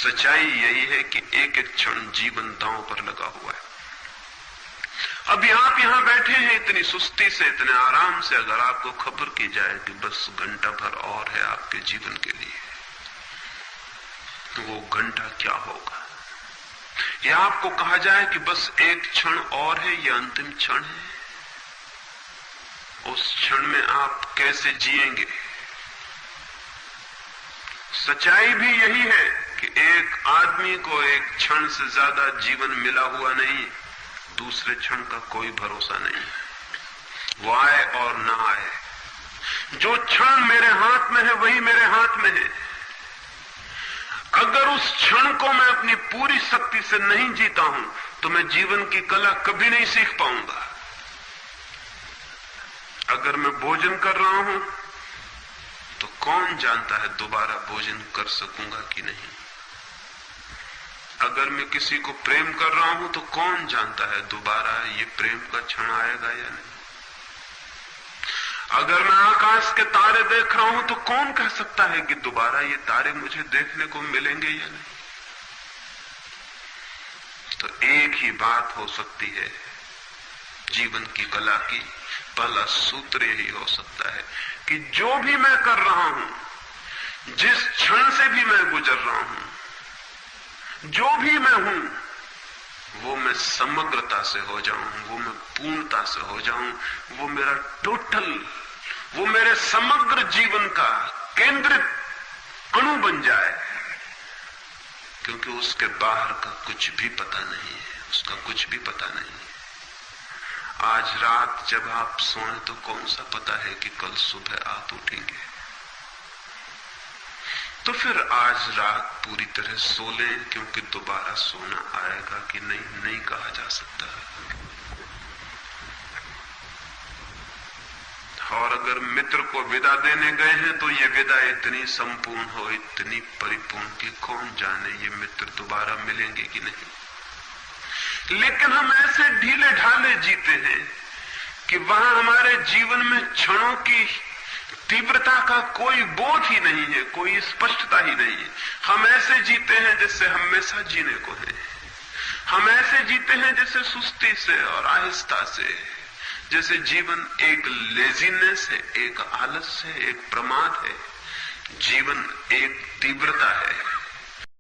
सच्चाई यही है कि एक एक क्षण जीवन दांव पर लगा हुआ है। अभी आप यहां बैठे हैं इतनी सुस्ती से, इतने आराम से, अगर आपको खबर की जाए कि बस घंटा भर और है आपके जीवन के लिए, तो वो घंटा क्या होगा? या आपको कहा जाए कि बस एक क्षण और है, ये अंतिम क्षण है, उस क्षण में आप कैसे जिएंगे? सच्चाई भी यही है कि एक आदमी को एक क्षण से ज्यादा जीवन मिला हुआ नहीं, दूसरे क्षण का कोई भरोसा नहीं, वो आए और ना आए। जो क्षण मेरे हाथ में है वही मेरे हाथ में है। अगर उस क्षण को मैं अपनी पूरी शक्ति से नहीं जीता हूं तो मैं जीवन की कला कभी नहीं सीख पाऊंगा। अगर मैं भोजन कर रहा हूं तो कौन जानता है दोबारा भोजन कर सकूंगा कि नहीं। अगर मैं किसी को प्रेम कर रहा हूं तो कौन जानता है दोबारा ये प्रेम का क्षण आएगा या नहीं। अगर मैं आकाश के तारे देख रहा हूं तो कौन कह सकता है कि दोबारा ये तारे मुझे देखने को मिलेंगे या नहीं। तो एक ही बात हो सकती है जीवन की कला की, पहला सूत्र यही हो सकता है कि जो भी मैं कर रहा हूं, जिस क्षण से भी मैं गुजर रहा हूं, जो भी मैं हूं, वो मैं समग्रता से हो जाऊं, वो मैं पूर्णता से हो जाऊं, वो मेरा टोटल, वो मेरे समग्र जीवन का केंद्रित अणु बन जाए, क्योंकि उसके बाहर का कुछ भी पता नहीं है, उसका कुछ भी पता नहीं है। आज रात जब आप सोएं तो कौन सा पता है कि कल सुबह आप उठेंगे। तो फिर आज रात पूरी तरह सो लें, क्योंकि दोबारा सोना आएगा कि नहीं कहा जा सकता। और अगर मित्र को विदा देने गए हैं तो ये विदा इतनी संपूर्ण हो, इतनी परिपूर्ण कि कौन जाने ये मित्र दोबारा मिलेंगे कि नहीं। लेकिन हम ऐसे ढीले ढाले जीते हैं कि वहां हमारे जीवन में क्षणों की तीव्रता का कोई बोध ही नहीं है, कोई स्पष्टता ही नहीं है। हम ऐसे जीते हैं जैसे हमेशा जीने को है। हम ऐसे जीते हैं जैसे सुस्ती से और आहिस्ता से, जैसे जीवन एक लेजीनेस है, एक आलस है, एक प्रमाद है। जीवन एक तीव्रता है।